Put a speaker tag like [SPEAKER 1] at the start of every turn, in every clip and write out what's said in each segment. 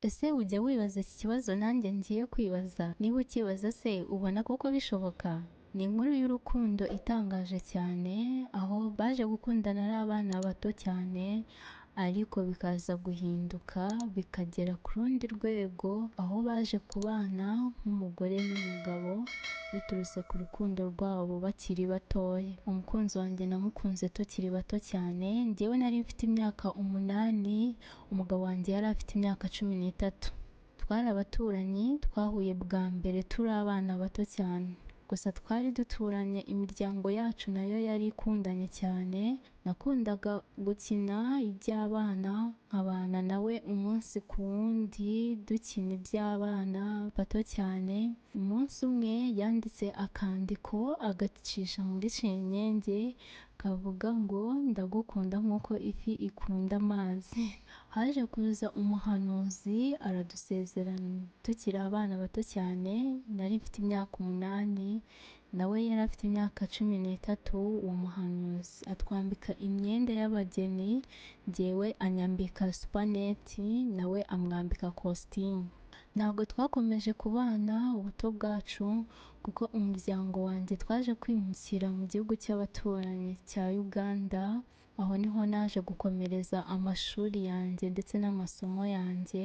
[SPEAKER 1] Ese ujya wibaza iki kibazo nanjye ngiye kwibaza? Niba ukibaza se ubona koko bishoboka? Ni inkuru y'urukundo itangaje cyane, aho baje gukundana ari abana bato cyane, ariko bikaza guhinduka bikagera ku rundi rwego, aho baje kubana nk'umugore n'umugabo biturutse ku rukundo rwabo bakiri batoya. Umukunzi wanjye namukunze tukiri bato cyane, njyewe nari mfite imyaka 8, umugabo wanjye yari afite imyaka 13. Twari abaturanyi, twahuye bwa mbere turi abana bato cyane. Gusa twari duturanye, imiryango yacu nayo yari ikundanye cyane. Nakundaga gukina iby'abana, nkabana nawe umunsi ku wundi dukina iby'abana bato cyane. Umunsi umwe yanditse akandiko agacisha muri senyenge kavuga ngo ndagukunda nk'uko ifi ikunda amazi. Haje kuza umuhanuzi aradusezerana tukiri abana bato cyane, nari mfite imyaka 8, nawe yari afite imyaka 13. Uwo muhanuzi atwambika imyenda y'abageni, njyewe anyambika supaneti, nawe amwambika kositimu. Ntabwo twakomeje kubana ubuto bwacu, kuko umuryango wanjye twaje kwimukira mu gihugu cy'abaturanyi cya Uganda. Aho niho naje gukomereza amashuri yanjye ndetse n'amasomo yanjye,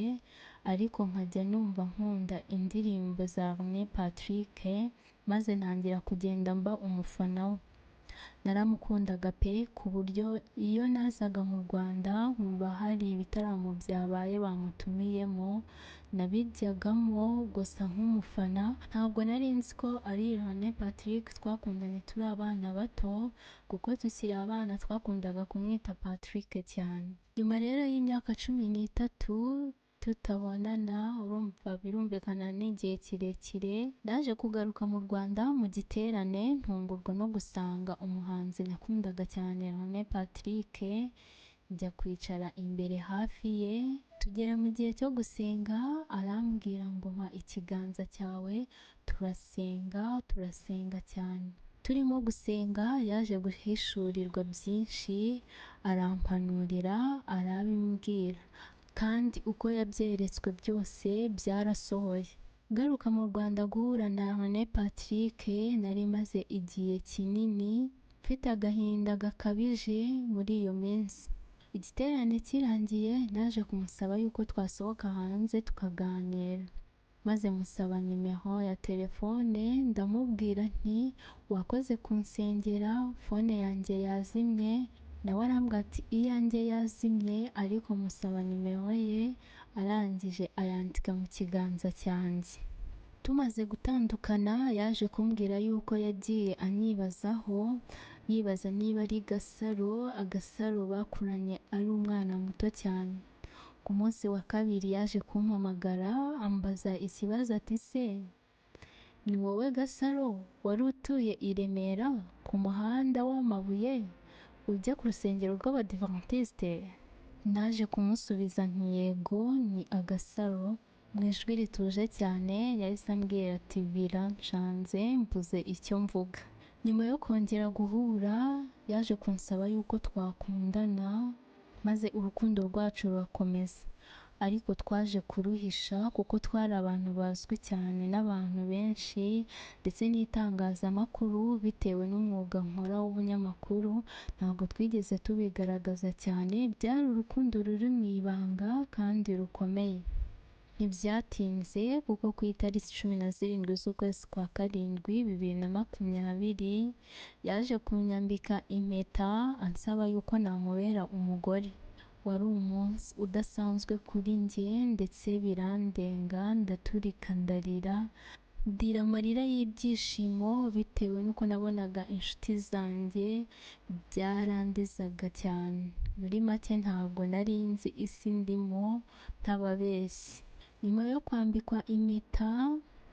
[SPEAKER 1] ariko nkajya numva nkunda indirimbo za René Patrick, maze ntangira kugenda mba umufana we. Naramukundaga pe, ku buryo iyo nazaga mu Rwanda nkumva hari ibitaramo byabaye bamutumiyemo, nabijyagamo gusa nk'umufana. Ntabwo nari nzi ko ari René Patrick twakundanye turi abana bato, kuko tukiri abana twakundaga kumwita Patrick cyane. Nyuma rero y'imyaka 13 tutabonana, urumva birumvikana n'igihe kirekire, naje kugaruka mu Rwanda mu giterane, ntungurwa no gusanga umuhanzi nakundaga cyane René Patrick. Njya kwicara imbere hafi ye, tugera mu gihe cyo gusenga, arambwira ngo mpa ikiganza cyawe turasenga cyane. Turimo gusenga yaje guhishurirwa byinshi, arampanurira, arabimbwira, kandi uko yabyeretswe byose byarasohoye. Garuka mu Rwanda guhura na René Patrick, nari maze igihe kinini mfite agahinda gakabije muri iyo minsi. Igiterane kirangiye naje kumusaba yuko twasohoka hanze tukaganira, maze musaba nimero ya telefone, ndamubwira nti wakoze kunsengera, fone yanjye yazimye. Nawe arambwira ati iyanjye yazimye, ariko musaba nimero ye, arangije ayandika mu kiganza cyanjye. Tumaze gutandukana yaje kumbwira yuko yagiye anyibazaho, yibaza niba ari Gasaro bakuranye ari umwana muto cyane. Ku munsi wa kabiri yaje kumpamagara ambaza ikibazo ati se ni wowe Gasaro wari utuye i Remera ku muhanda w'amabuye ujya ku rusengero rw'Abadivantisite? Naje kumusubiza nti yego, ni Agasaro. Mu ijwi rituje cyane yahise ambwira ati birancanze mbuze icyo mvuga. Nyuma yo kongera guhura yaje kunsaba yuko twakundana, maze urukundo rwacu rurakomeza, ariko twaje kuruhisha kuko twari abantu bazwi cyane n'abantu benshi ndetse n'itangazamakuru. Bitewe n'umwuga nkora w'ubunyamakuru, ntabwo twigeze tubigaragaza cyane, byari urukundo ruri mu ibanga kandi rukomeye. Ntibyatinze kuko ku itariki 17 z'ukwezi kwa karindwi 2020 yaje kunyambika impeta ansaba yuko namubera umugore. Wari umunsi udasanzwe kuri njye ndetse birandenga, ndaturika ndarira, ndira amarira y'ibyishimo bitewe n'uko nabonaga inshuti zanjye byarandizaga cyane. Muri make ntabwo nari nzi isi ndimo, ntababeshye. Nyuma yo kwambikwa impeta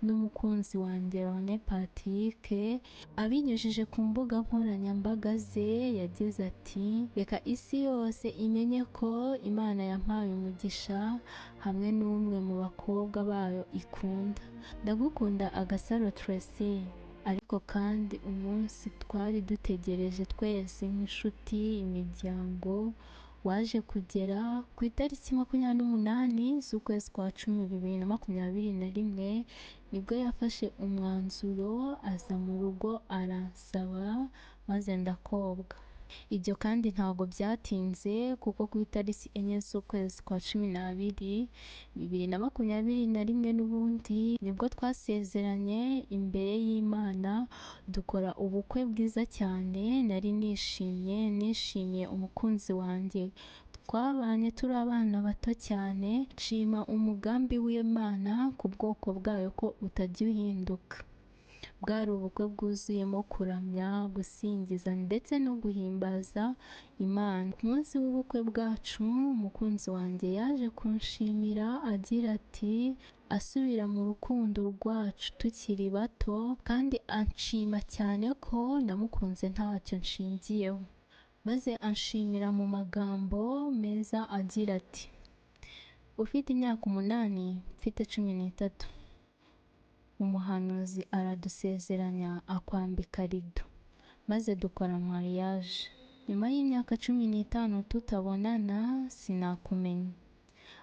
[SPEAKER 1] n'umukunzi wanjye René Patrick, abinyujije ku mbuga nkoranyambaga ze, yagize ati reka isi yose imenye ko Imana yampaye umugisha hamwe n'umwe mu bakobwa bayo ikunda. Ndagukunda Agasaro Tracy. Ariko kandi umunsi twari dutegereje twese nk'inshuti, imiryango, waje kugera ku itariki 28 z'ukwezi kwa cumi 2021, nibwo yafashe umwanzuro aza mu rugo aransaba maze ndakobwa. Ibyo kandi ntabwo byatinze kuko ku itariki 4 z'ukwezi kwa 12 2021 n'ubundi nibwo twasezeranye imbere y'Imana dukora ubukwe bwiza cyane. Nari nishimiye umukunzi wanjye, twabanye turi abana bato cyane. Nshima umugambi w'Imana ku bwoko bwayo ko utajya uhinduka. Bwari ubukwe bwuzuyemo kuramya, gusingiza ndetse no guhimbaza Imana. Ku munsi w'ubukwe bwacu umukunzi wanjye yaje kunshimira agira ati asubira mu rukundo rwacu tukiri bato, kandi anshima cyane ko namukunze ntacyo nshingiyeho, maze anshimira mu magambo meza agira ati ufite imyaka 8 mfite 13, umuhanuzi aradusezeranya akwambika rido, maze dukora mariage. Nyuma y'imyaka 15 tutabonana sinakumenya,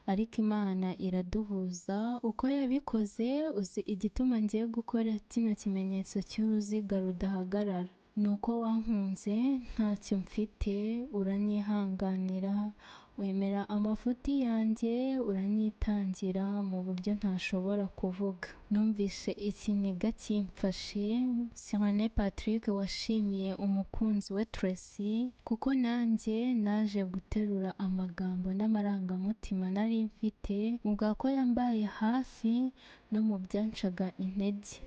[SPEAKER 1] ariko Imana iraduhuza. Uko yabikoze, uzi igituma ngiye gukora kino kimenyetso cy'uruziga rudahagarara? Ni uko wankunze ntacyo mfite, uranyihanganira, wemera amafuti yanjye, uranyitangira mu buryo ntashobora kuvuga. Numvise ikiniga kimfashe. Sirene Patrick washimiye umukunzi we Tracy kuko nanjye naje guterura amagambo n'amarangamutima nari mfite, ubwa ko yambaye hafi no mu byancaga intege.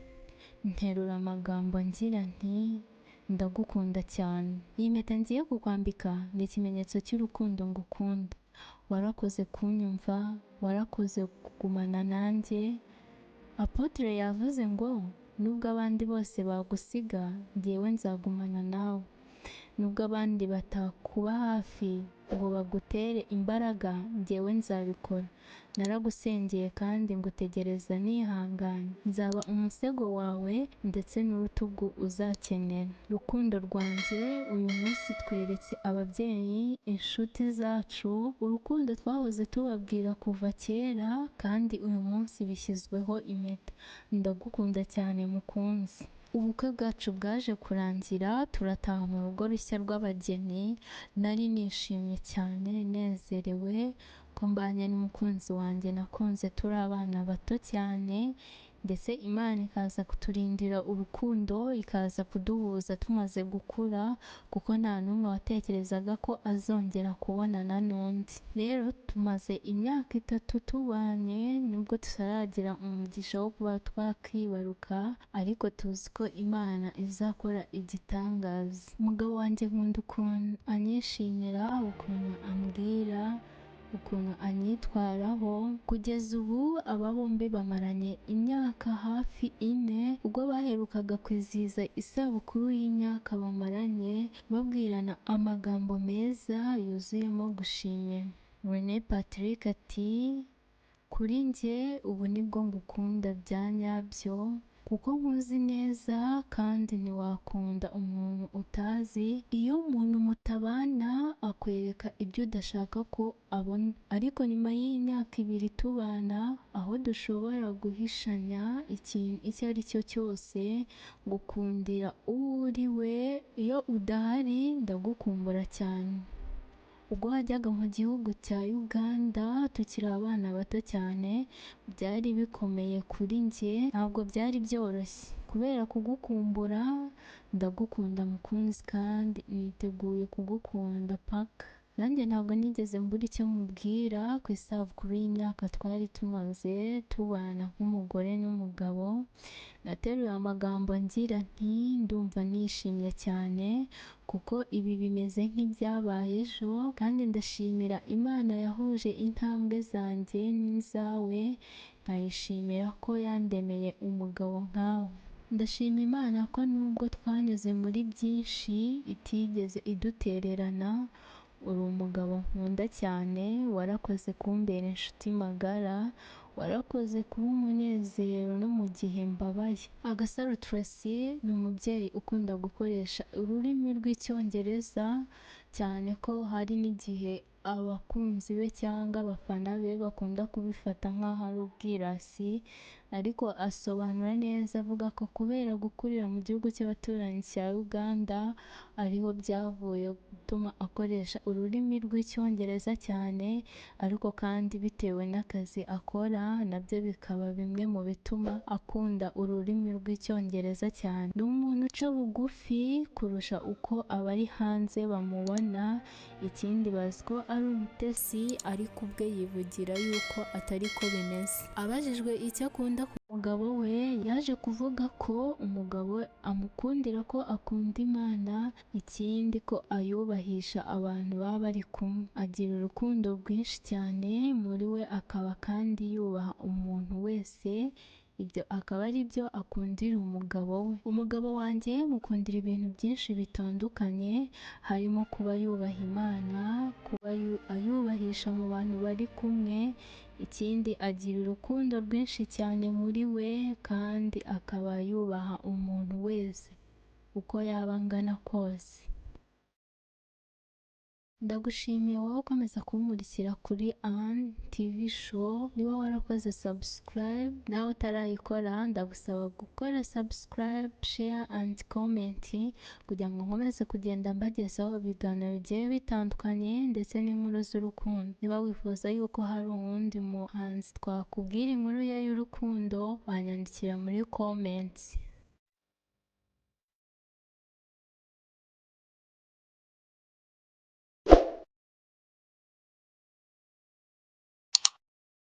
[SPEAKER 1] Nterura amagambo ngira nti ndagukunda cyane. Iyi mpeta ngiye kukwambika ni ikimenyetso cy'urukundo ngukunda. Warakoze kunyumva, warakoze kugumana nanjye. Apotre yavuze ngo nubwo abandi bose bagusiga, njyewe nzagumana nawe. Nubwo abandi batakuba hafi ngo bagutere imbaraga, njyewe nzabikora. Naragusengeye kandi ngutegereza nihanganye. Nzaba umusego wawe ndetse n'urutugu uzakenera. Rukundo rwanjye, uyu munsi tweretse ababyeyi, inshuti zacu, urukundo twahoze tubabwira kuva kera, kandi uyu munsi bishyizweho impeta. Ndagukunda cyane mukunzi. Ubukwe bwacu bwaje kurangira, turataha mu rugo rushya rw'abageni. Nari nishimye cyane, nezerewe ko mbanye n'umukunzi wanjye nakunze turi abana bato cyane, ndetse Imana ikaza kuturindira urukundo, ikaza kuduhuza tumaze gukura, kuko nta n'umwe watekerezaga ko azongera kubonana n'undi. Rero tumaze imyaka 3 tubanye, nubwo tutaragira umugisha wo kuba twakwibaruka, ariko tuzi ko Imana izakora igitangaza. Umugabo wanjye nkunda ukuntu anyishimira, ukuntu ambwira, ukuntu anyitwaraho. Kugeza ubu aba bombi bamaranye imyaka hafi 4, ubwo baherukaga kwizihiza isabukuru y'imyaka bamaranye, babwirana amagambo meza yuzuyemo gushimira. Rene Patrick ati kuri njye ubu nibwo ngukunda bya nyabyo, kuko nkuzi neza kandi ntiwakunda umuntu utazi. Iyo umuntu mutabana akwereka ibyo udashaka ko abona, ariko nyuma y'imyaka 2 tubana, aho dushobora guhishanya ikintu icyo ari cyo cyose, gukundira uwo uri we. Iyo udahari ndagukumbura cyane. Ubwo wajyaga mu gihugu cya Uganda tukiri abana bato cyane, byari bikomeye kuri njye, ntabwo byari byoroshye kubera kugukumbura. Ndagukunda mukunzi kandi niteguye kugukunda paka. Nanjye ntabwo nigeze mbura icyo mubwira ku isabukuru y'imyaka twari tumaze tubana nk'umugore n'umugabo. Nateruye amagambo ngira nti ndumva nishimye cyane, kuko ibi bimeze nk'ibyabaye ejo, kandi ndashimira Imana yahuje intambwe zanjye n'izawe, nkayishimira ko yandemeye umugabo nkawe. Ndashima Imana ko nubwo twanyuze muri byinshi itigeze idutererana. Uri umugabo nkunda cyane, warakoze kumbera inshuti magara, warakoze kuba umunezero no mu gihe mbabaye. Agasaro Tracy ni umubyeyi ukunda gukoresha ururimi rw'icyongereza cyane, ko hari n'igihe abakunzi be cyangwa abafana be bakunda kubifata nk'aho ari ubwirasi, ariko asobanura neza avuga ko kubera gukurira mu gihugu cy'abaturanyi cya Uganda ariho byavuye gutuma akoresha ururimi rw'icyongereza cyane, ariko kandi bitewe n'akazi akora nabyo bikaba bimwe mu bituma akunda ururimi rw'icyongereza cyane. Ni umuntu uca bugufi kurusha uko abari hanze bamubona, ikindi bazi ko ari umutesi ariko ubwe yivugira yuko atari ko bimeze. Abajijwe icyo akunda ku mugabo we, yaje kuvuga ko umugabo amukundira ko akunda Imana, ikindi ko ayubahisha abantu baba bari kumwe, agira urukundo rwinshi cyane muri we, akaba kandi yubaha umuntu wese, ibyo akaba ari byo akundira umugabo we. Umugabo wanjye mukundira ibintu byinshi bitandukanye, harimo kuba yubaha Imana, kuba ayubahisha mu bantu bari kumwe, ikindi agira urukundo rwinshi cyane muri we, kandi akaba yubaha umuntu wese uko yaba angana kose. Ndagushimiye wowe ukomeza kumurikira kuri Ann TV show. Niba warakoze subscribe nawe utarayikora, ndagusaba gukora subscribe, share and comment kugira ngo nkomeze kugenda mbagezaho ibiganiro bigiye bitandukanye ndetse n'inkuru z'urukundo. Niba wifuza yuko hari uwundi muhanzi twakubwira inkuru ye y'urukundo, wanyandikira muri comments.